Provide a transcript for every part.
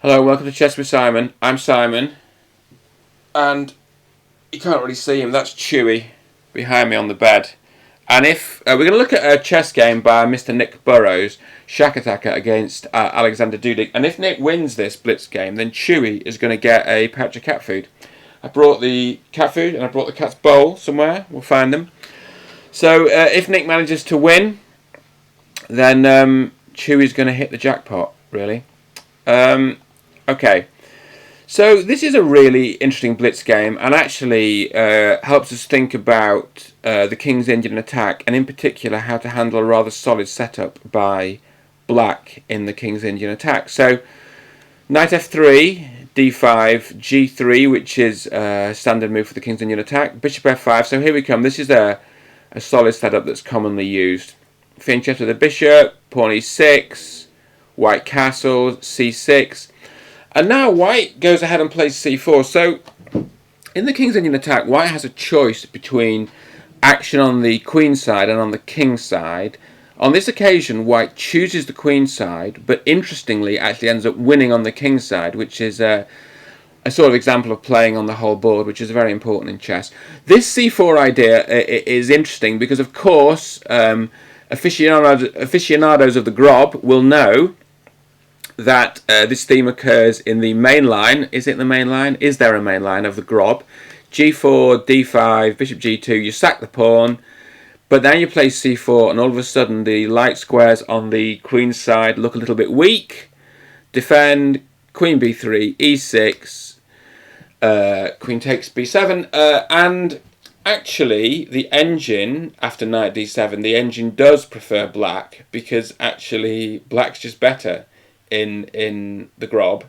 Hello, welcome to Chess with Simon. I'm Simon, and you can't really see him. That's Chewy behind me on the bed. And if we're going to look at a chess game by Mr. Nick Burrows, SchachAttacker against Alexander Dudek, and if Nick wins this blitz game, then Chewy is going to get a pouch of cat food. I brought the cat food and I brought the cat's bowl somewhere. We'll find them. So if Nick manages to win, then Chewy's going to hit the jackpot. Really. Okay, so this is a really interesting blitz game, and actually helps us think about the King's Indian attack, and in particular how to handle a rather solid setup by Black in the King's Indian attack. So Knight f3, d5, g3, which is a standard move for the King's Indian attack, Bishop f5. So here we come. This is a solid setup that's commonly used. Fianchetto the bishop, pawn e6, white castle, c6. And now White goes ahead and plays c4. So in the King's Indian attack, White has a choice between action on the queen side and on the king side. On this occasion, White chooses the queen side, but interestingly actually ends up winning on the king side, which is a sort of example of playing on the whole board, which is very important in chess. This c4 idea is interesting because, of course, aficionados of the Grob will know that this theme occurs in the main line. Is it the main line? Is there a main line of the Grob? g4, d5, bishop g2, you sack the pawn, but then you play c4, and all of a sudden the light squares on the queen side look a little bit weak. Defend, queen b3, e6, queen takes b7, and actually the engine, after knight d7, the engine does prefer Black, because actually Black's just better in the Grob.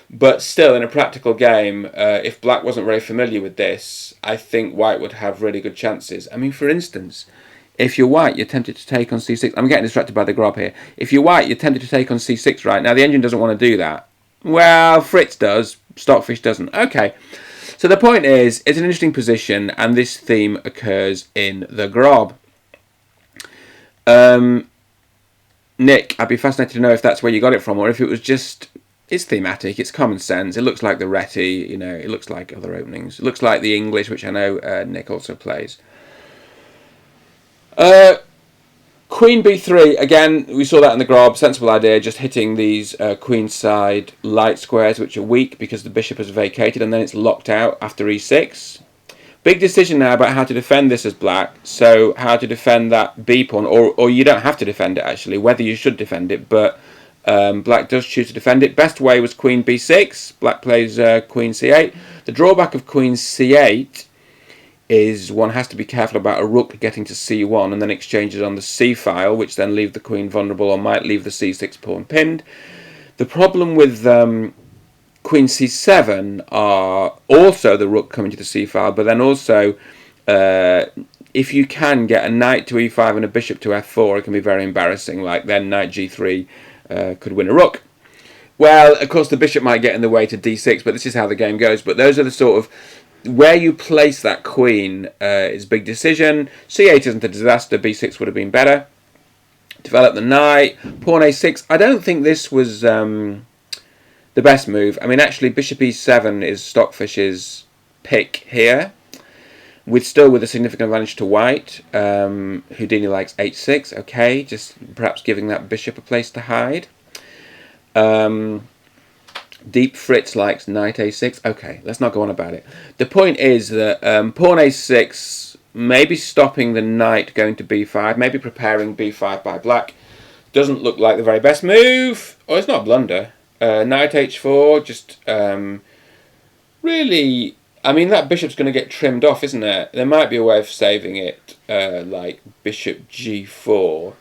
But still, in a practical game, if Black wasn't very familiar with this, I think White would have really good chances. I mean, for instance, if you're White, you're tempted to take on c6. I'm getting distracted by the Grob here. If you're White, you're tempted to take on c6 right now. The engine doesn't want to do that. Well, Fritz does. Stockfish doesn't. Okay. So the point is, it's an interesting position, and this theme occurs in the Grob. Nick, I'd be fascinated to know if that's where you got it from, or if it was just, it's thematic, it's common sense, it looks like the Reti, you know, it looks like other openings, it looks like the English, which I know Nick also plays. Queen b3, again, we saw that in the Grob, sensible idea, just hitting these queenside light squares, which are weak because the bishop has vacated, and then it's locked out after e6. Big decision now about how to defend this as Black. So how to defend that b pawn, or you don't have to defend it actually, whether you should defend it, but Black does choose to defend it. Best way was queen b6. Black plays queen c8. The drawback of queen c8 is one has to be careful about a rook getting to c1 and then exchanges on the c file, which then leave the queen vulnerable or might leave the c6 pawn pinned. The problem with queen c7 are also the rook coming to the c file, but then also if you can get a knight to e5 and a bishop to f4, it can be very embarrassing. Like then knight g3 could win a rook. Well, of course the bishop might get in the way to d6, but this is how the game goes. But those are the sort of where you place that queen is a big decision. c8 isn't a disaster. b6 would have been better. Develop the knight. Pawn a6. I don't think this was the best move. I mean, actually, bishop e7 is Stockfish's pick here, still with a significant advantage to White. Houdini likes h6. Okay, just perhaps giving that bishop a place to hide. Deep Fritz likes knight a6. Okay, let's not go on about it. The point is that pawn a6, maybe stopping the knight going to b5, maybe preparing b5 by Black. Doesn't look like the very best move. Oh, it's not a blunder. Knight h4, just really, I mean, that bishop's going to get trimmed off, isn't there? There might be a way of saving it, like bishop g4,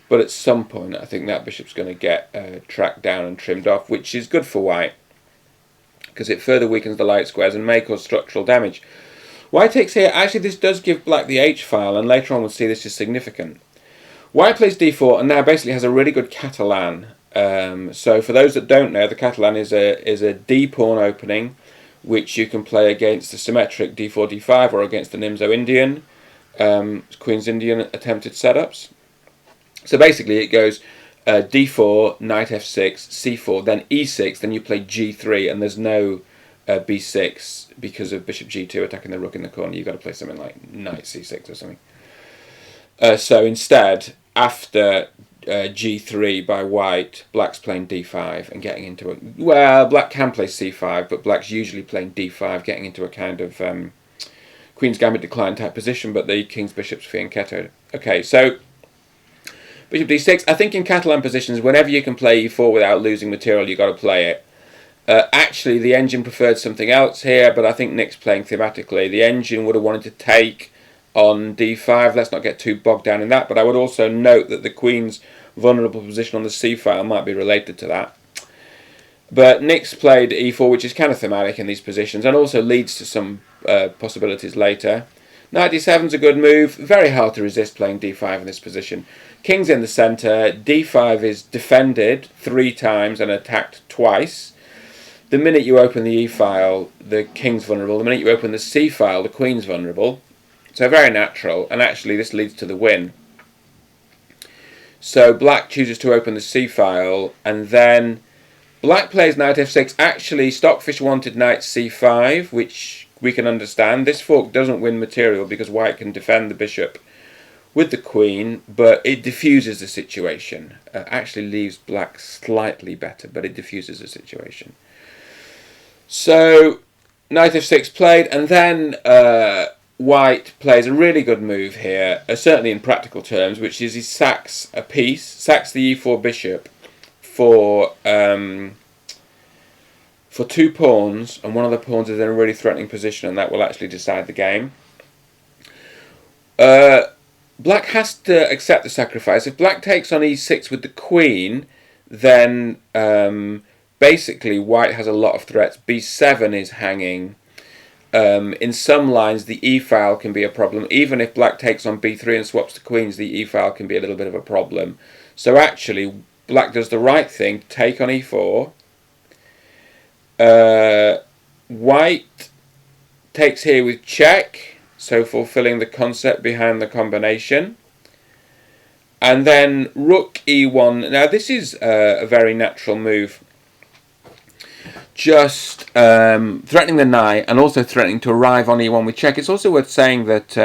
but at some point I think that bishop's going to get tracked down and trimmed off, which is good for White, because it further weakens the light squares and may cause structural damage. White takes here, actually this does give Black the h-file, and later on we'll see this is significant. White plays d4, and now basically has a really good Catalan. So for those that don't know, the Catalan is a d-pawn opening, which you can play against the symmetric d4, d5, or against the Nimzo Indian, Queen's Indian attempted setups. So basically it goes d4, knight f6, c4, then e6, then you play g3, and there's no b6 because of bishop g2 attacking the rook in the corner. You've got to play something like knight c6 or something. So instead, after g3 by white, black's playing d5 and getting into a... Well, black can play c5, but black's usually playing d5, getting into a kind of Queen's Gambit decline type position, but the king's bishop's fianchettoed. Okay, so bishop d6. I think in Catalan positions, whenever you can play e4 without losing material, you've got to play it. Actually, the engine preferred something else here, but I think Nick's playing thematically. The engine would have wanted to take on d5. Let's not get too bogged down in that, but I would also note that the queen's vulnerable position on the c file might be related to that. But Nick's played e4, which is kind of thematic in these positions, and also leads to some possibilities later. Knight d7 is a good move. Very hard to resist playing d5 in this position. King's in the centre. d5 is defended 3 times and attacked twice. The minute you open the e file, the king's vulnerable. The minute you open the c file, the queen's vulnerable. So very natural, and actually this leads to the win. So black chooses to open the c file, and then black plays knight f6. Actually, Stockfish wanted knight c5, which we can understand. This fork doesn't win material because white can defend the bishop with the queen, but it diffuses the situation. Actually leaves black slightly better, but it diffuses the situation. So knight f6 played, and then white plays a really good move here, certainly in practical terms, which is he sacks a piece, sacks the e4 bishop for 2 pawns, and one of the pawns is in a really threatening position, and that will actually decide the game. Black has to accept the sacrifice. If black takes on e6 with the queen, then basically white has a lot of threats. b7 is hanging. In some lines, the e file can be a problem. Even if black takes on b3 and swaps the queens, the e file can be a little bit of a problem. So actually, black does the right thing, take on e4. White takes here with check, so fulfilling the concept behind the combination. And then rook e1. Now this is a very natural move. Just threatening the knight and also threatening to arrive on e1 with check. It's also worth saying that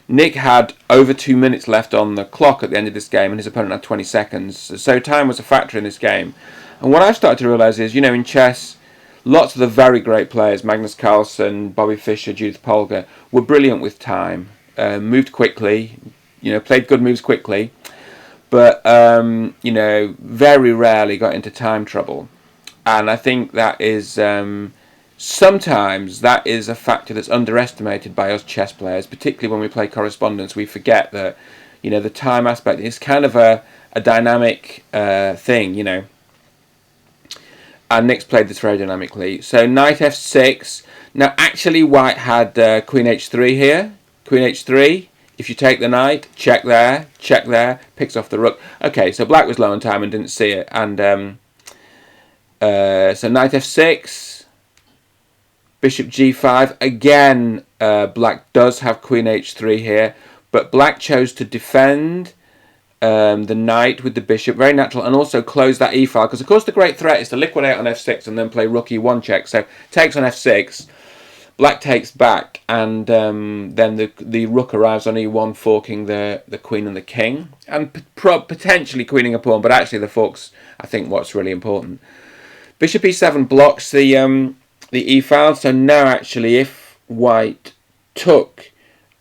Nick had over 2 minutes left on the clock at the end of this game, and his opponent had 20 seconds. So time was a factor in this game. And what I've started to realise is, you know, in chess, lots of the very great players, Magnus Carlsen, Bobby Fischer, Judith Polgar, were brilliant with time. Moved quickly, you know, played good moves quickly, but, you know, very rarely got into time trouble. And I think that is, sometimes that is a factor that's underestimated by us chess players, particularly when we play correspondence. We forget that, you know, the time aspect is kind of a dynamic thing, you know. And Nick's played this very dynamically. So knight f6. Now, actually, white had queen h3 here. Queen h3. If you take the knight, check there, picks off the rook. Okay, so black was low on time and didn't see it. And so knight f6, bishop g5. Again, black does have queen h3 here, but black chose to defend the knight with the bishop, very natural, and also close that e file, because of course the great threat is to liquidate on f6 and then play rook e1 check. So takes on f6, black takes back, and then the rook arrives on e1, forking the queen and the king, and potentially queening a pawn, but actually the fork's, I think, what's really important. Bishop e7 blocks the e file, so now actually if white took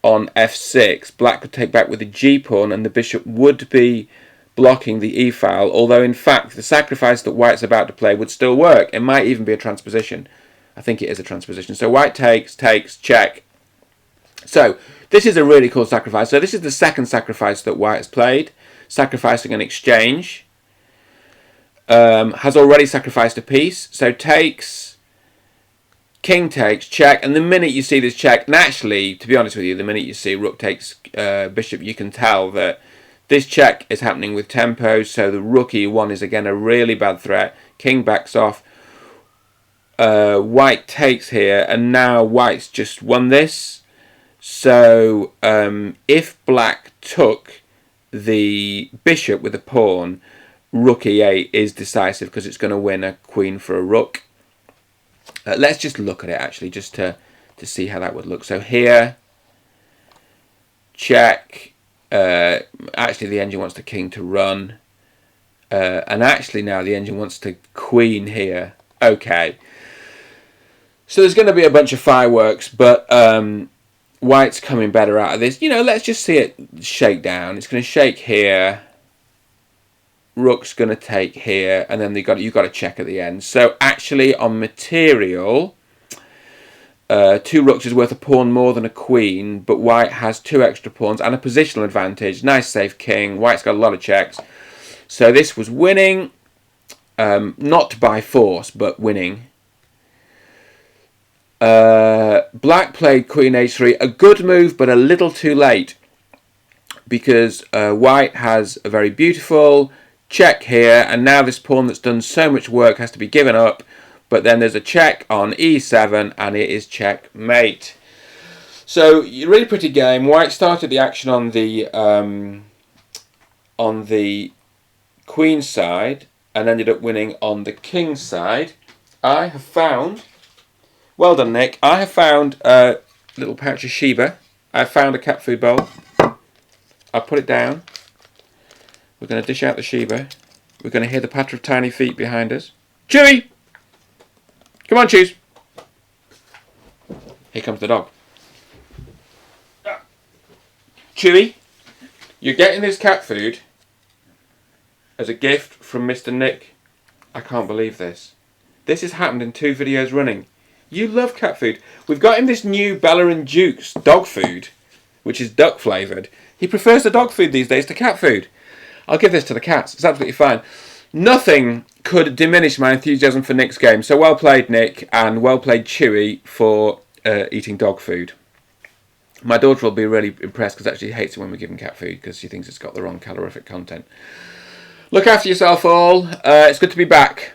on f6, black could take back with the g pawn, and the bishop would be blocking the e file, although in fact the sacrifice that white's about to play would still work. It might even be a transposition. I think it is a transposition. So white takes, check. So this is a really cool sacrifice. So this is the second sacrifice that white has played, sacrificing an exchange. Has already sacrificed a piece, so takes, king takes, check, and the minute you see this check, and actually, to be honest with you, the minute you see rook takes bishop, you can tell that this check is happening with tempo, so the rook e1 is again a really bad threat. King backs off, white takes here, and now white's just won this. So if black took the bishop with the pawn, rook e8 is decisive because it's going to win a queen for a rook. Let's just look at it actually, just to see how that would look. So here, check. Actually, the engine wants the king to run. And actually now the engine wants to queen here. Okay. So there's going to be a bunch of fireworks, but white's coming better out of this. You know, let's just see it shake down. It's going to shake here. Rook's going to take here, and then you've got to check at the end. So actually, on material, 2 rooks is worth a pawn more than a queen, but white has 2 extra pawns and a positional advantage. Nice safe king. White's got a lot of checks. So this was winning, not by force, but winning. Black played queen h3, a good move, but a little too late, because white has a very beautiful check here, and now this pawn that's done so much work has to be given up, but then there's a check on e7, and it is checkmate. So, really pretty game. White started the action on the queen side, and ended up winning on the king side. I have found, well done Nick, I have found a little pouch of Sheba. I found a cat food bowl. I'll put it down. We're going to dish out the Sheba. We're going to hear the patter of tiny feet behind us. Chewy! Come on, Chews. Here comes the dog. Chewy, you're getting this cat food as a gift from Mr. Nick. I can't believe this. This has happened in 2 videos running. You love cat food. We've got him this new Bella and Duke's dog food, which is duck flavoured. He prefers the dog food these days to cat food. I'll give this to the cats. It's absolutely fine. Nothing could diminish my enthusiasm for Nick's game. So well played, Nick, and well played, Chewy, for eating dog food. My daughter will be really impressed because actually hates it when we give him cat food because she thinks it's got the wrong calorific content. Look after yourself all. It's good to be back.